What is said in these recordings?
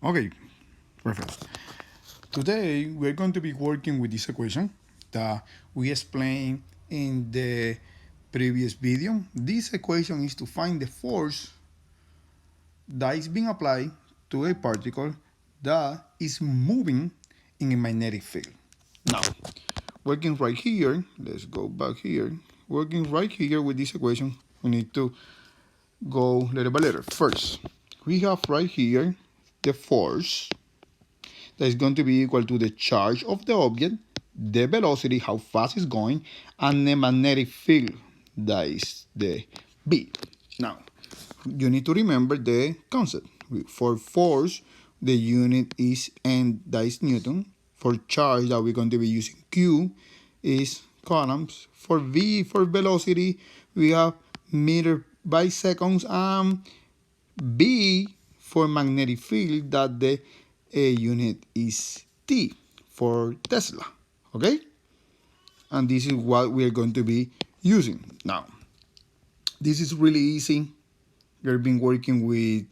Okay, perfect. Today we're going to be working with this equation that we explained in the previous video. This equation is to find the force that is being applied to a particle that is moving in a magnetic field. Now, working right here, let's go back here. Working right here with this equation, we need to go letter by letter. First, we have right here the force that is going to be equal to the charge of the object, the velocity, how fast it's going, and the magnetic field, that is the B. Now, you need to remember the concept. For force, the unit is N, that is Newton. For charge, that we're going to be using Q, is coulombs. For V, for velocity, we have meter by seconds, and B for magnetic field, that the unit is T for Tesla. Okay? And this is what we are going to be using. Now, this is really easy. We've been working with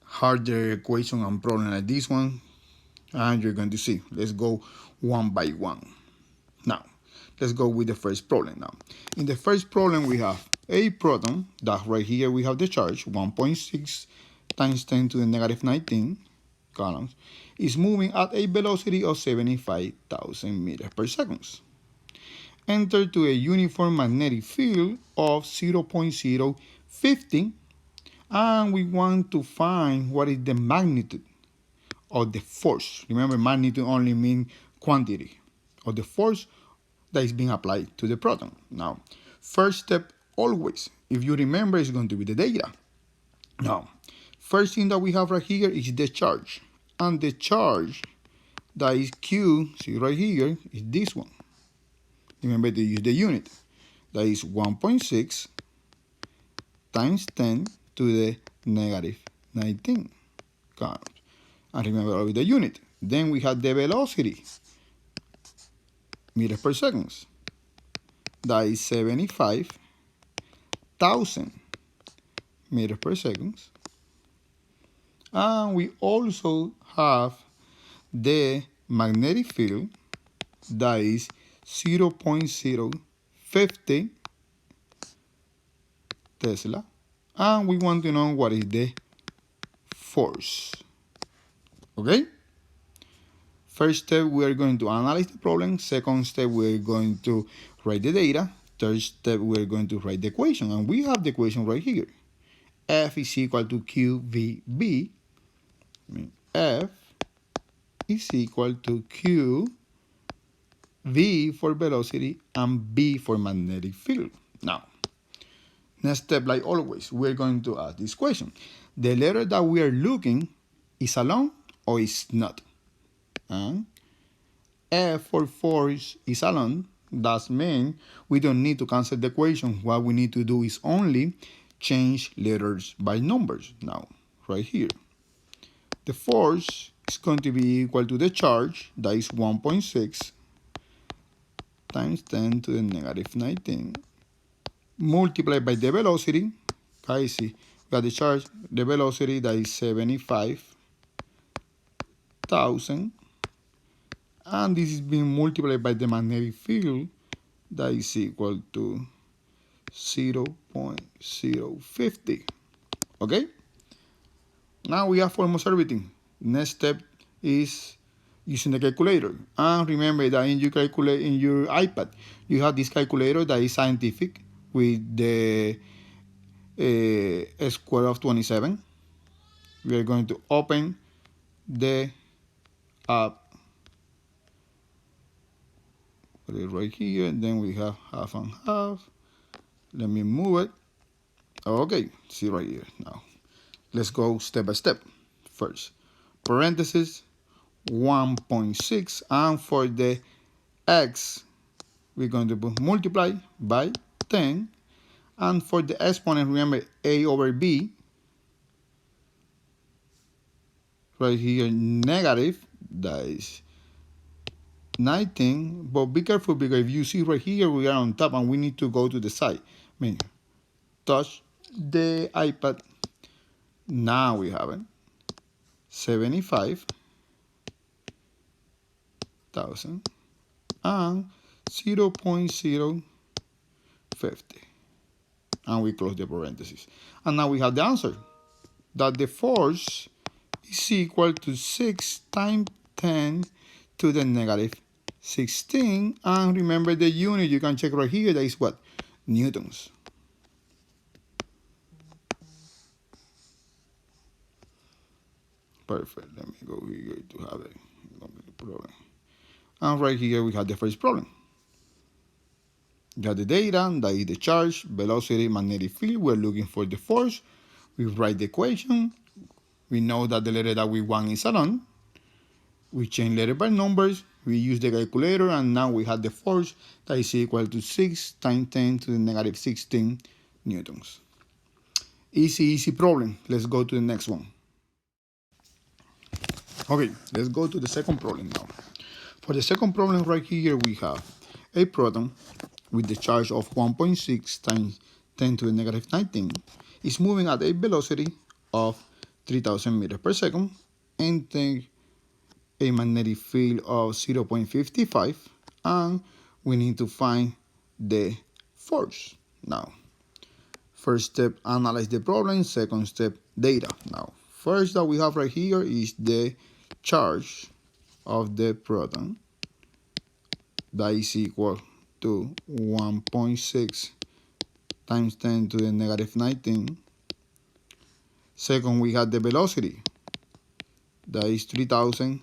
harder equation and problem like this one, and you're going to see. Let's go one by one. Now, let's go with the first problem now. In the first problem, we have a proton, that right here we have the charge, 1.6 times 10 to the negative 19 coulombs, is moving at a velocity of 75,000 meters per second. Enter to a uniform magnetic field of 0.050, and we want to find what is the magnitude of the force. Remember, magnitude only means quantity of the force that is being applied to the proton. Now, first step always, if you remember, is going to be the data. Now, first thing that we have right here is the charge. And the charge that is Q, see right here, is this one. Remember to use the unit. That is 1.6 times 10 to the negative 19 coulombs. And remember always the unit. Then we have the velocity, meters per second. That is 75,000 meters per second. And we also have the magnetic field, that is 0.050 Tesla. And we want to know what is the force. Okay? First step, we are going to analyze the problem. Second step, we are going to write the data. Third step, we are going to write the equation. And we have the equation right here. F is equal to QVB. F is equal to QV for velocity and B for magnetic field. Now, next step, like always, we're going to ask this question. The letter that we are looking is alone or is not? F for force is alone. That means we don't need to cancel the equation. What we need to do is only change letters by numbers. Now, right here, the force is going to be equal to the charge, that is 1.6 times 10 to the negative 19, multiplied by the velocity. Okay, see, we got the charge, the velocity, that is 75,000, and this is being multiplied by the magnetic field, that is equal to 0.050. Okay? Now we have almost everything. Next step is using the calculator. And remember that in your iPad, you have this calculator that is scientific with the square of 27. We are going to open the app. Put it right here, and then we have half and half. Let me move it. Okay, see right here. Now, let's go step by step. First, parentheses, 1.6, and for the x, we're going to multiply by 10, and for the exponent, remember a over b, right here, negative, that is 19, but be careful because if you see right here, we are on top and we need to go to the side. I mean, touch the iPad. Now we have it. 75,000 and 0.050. And we close the parentheses. And now we have the answer, that the force is equal to 6 times 10 to the negative 16. And remember the unit, you can check right here, that is what? Newtons. Perfect. Let me go here to have a problem. And right here we have the first problem. We have the data, that is the charge, velocity, magnetic field. We're looking for the force. We write the equation. We know that the letter that we want is alone. We change letter by numbers. We use the calculator, and now we have the force that is equal to 6 times 10 to the negative 16 newtons. Easy problem. Let's go to the next one. Okay, let's go to the second problem now. For the second problem right here, we have a proton with the charge of 1.6 times 10 to the negative 19 is moving at a velocity of 3,000 meters per second and then a magnetic field of 0.55, and we need to find the force. Now, first step, analyze the problem. Second step, data. Now, first that we have right here is the charge of the proton, that is equal to 1.6 times 10 to the negative 19. Second, we have the velocity, that is 3,000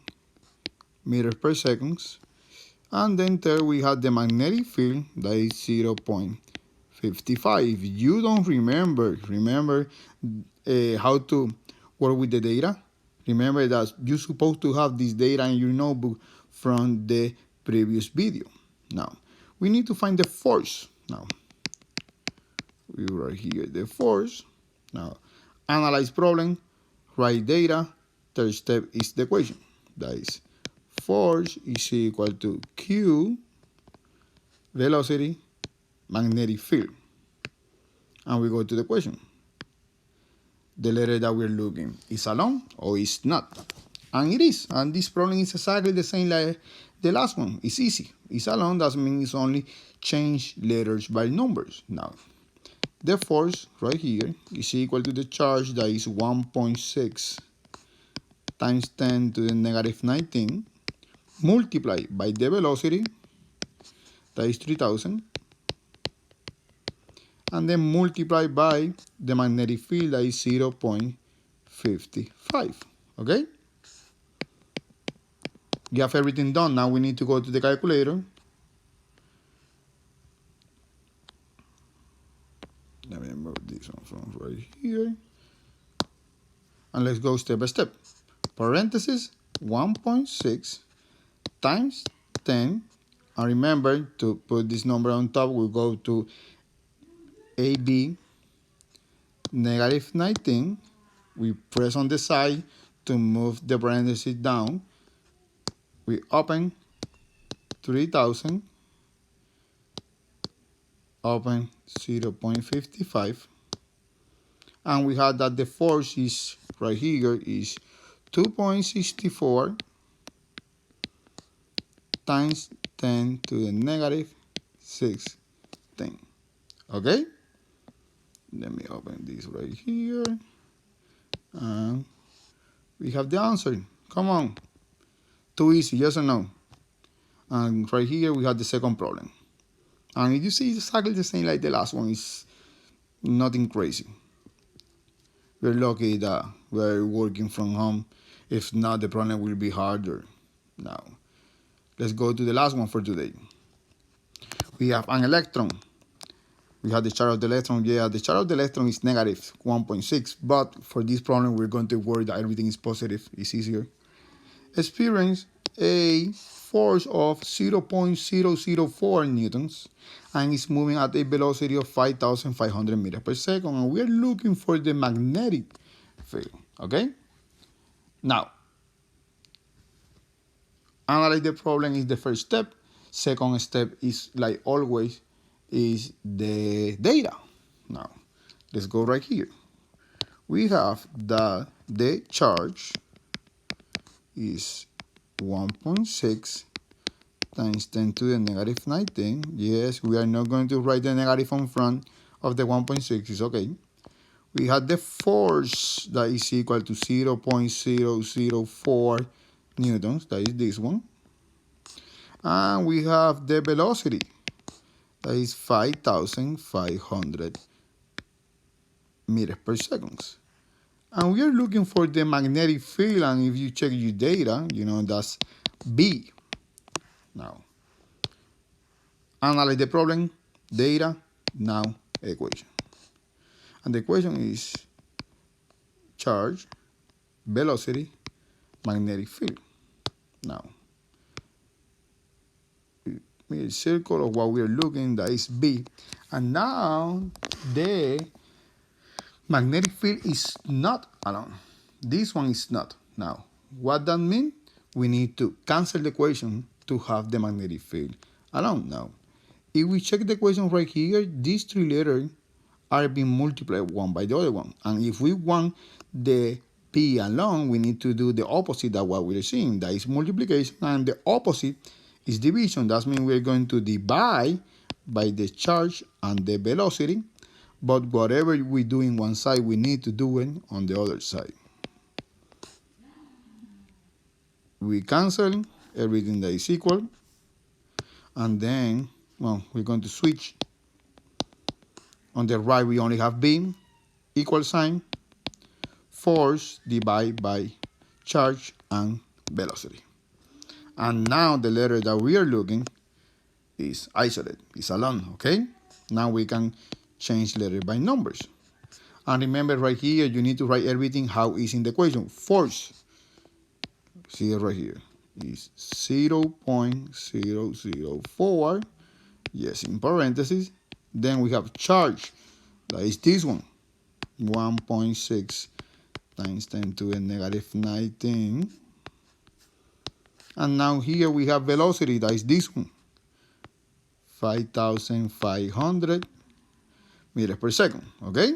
meters per second. And then third, we have the magnetic field, that is 0.55. If you don't remember how to work with the data, remember that you're supposed to have this data in your notebook from the previous video. Now, we need to find the force. Now, we write here the force. Now, analyze problem, write data. Third step is the equation. That is, force is equal to Q, velocity, magnetic field. And we go to the question. The letter that we're looking is alone or is not? And it is. And this problem is exactly the same like the last one. It's easy. It's alone, that means it's only change letters by numbers. Now, the force right here is equal to the charge, that is 1.6 times 10 to the negative 19, multiplied by the velocity, that is 3,000, and then multiplied by the magnetic field, that is 0.55. Okay? You have everything done. Now we need to go to the calculator. Let me move this one from right here. And let's go step by step. Parentheses, 1.6 times 10. And remember to put this number on top. We'll go to AB negative 19. We press on the side to move the parentheses down. We open 3,000, open 0.55, and we have that the force is right here is 2.64 times 10 to the negative 16. Okay? Let me open this right here. And we have the answer. Come on. Too easy, yes or no? And right here we have the second problem. And you see it's exactly the same like the last one. It's nothing crazy. We're lucky that we're working from home. If not, the problem will be harder. Now, let's go to the last one for today. We have an electron. We have the charge of the electron. Yeah, the charge of the electron is negative 1.6. But for this problem, we're going to worry that everything is positive. It's easier. Experience a force of 0.004 newtons and is moving at a velocity of 5,500 meters per second, and we are looking for the magnetic field. Okay? Now, analyze the problem is the first step. Second step is, like always, is the data. Now, let's go right here. We have the charge is 1.6 times 10 to the negative 19. Yes, we are not going to write the negative on front of the 1.6. It's okay. We have the force that is equal to 0.004 newtons. That is this one. And we have the velocity. That is 5,500 meters per second. And we are looking for the magnetic field, and if you check your data, you know that's B. Now, analyze the problem, data, now equation. And the equation is charge, velocity, magnetic field. Now, make a circle of what we are looking, that is B. And now the magnetic field is not alone. This one is not. Now, what that mean? We need to cancel the equation to have the magnetic field alone. Now, if we check the equation right here, these three letters are being multiplied one by the other one. And if we want the P alone, we need to do the opposite of what we're seeing. That is multiplication, and the opposite is division. That means we're going to divide by the charge and the velocity. But whatever we do in one side, we need to do it on the other side. We cancel everything that is equal. And then, well, we're going to switch. On the right, we only have B, equal sign, force divided by charge and velocity. And now the letter that we are looking is isolated, is alone, okay? Now we can change letter by numbers. And remember right here, you need to write everything how is in the equation. Force, see it right here, is 0.004, yes, in parentheses. Then we have charge, that is this one, 1.6 times 10 to the negative 19. And now here we have velocity, that is this one, 5,500 meters per second, okay?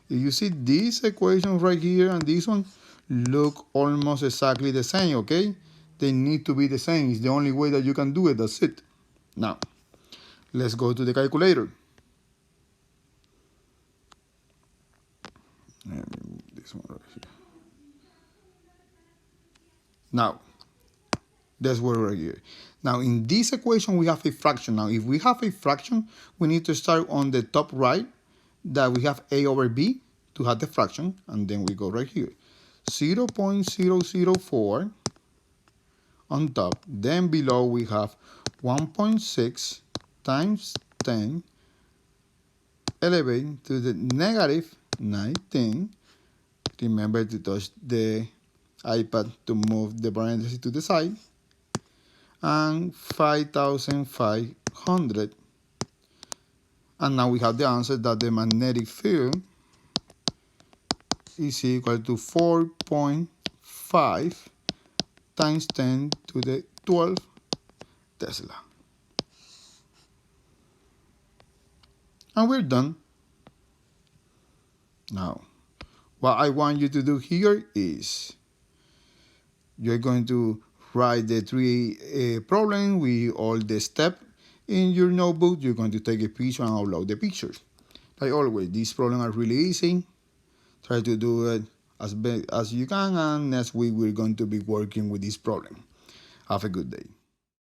If you see this equation right here and this one look almost exactly the same, okay? They need to be the same. It's the only way that you can do it, that's it. Now, let's go to the calculator. Let me move this one right here. Now, that's where we're here. Now, in this equation, we have a fraction. Now, if we have a fraction, we need to start on the top right, that we have A over B to have the fraction, and then we go right here. 0.004 on top. Then below, we have 1.6 times 10 elevated to the negative 19. Remember to touch the iPad to move the parentheses to the side. And 5,500. And now we have the answer that the magnetic field is equal to 4.5 times 10 to the 12 Tesla. And we're done. Now, what I want you to do here is you're going to write the three problems with all the steps in your notebook. You're going to take a picture and upload the pictures. Like always, these problems are really easy. Try to do it as best as you can, and next week we're going to be working with this problem. Have a good day.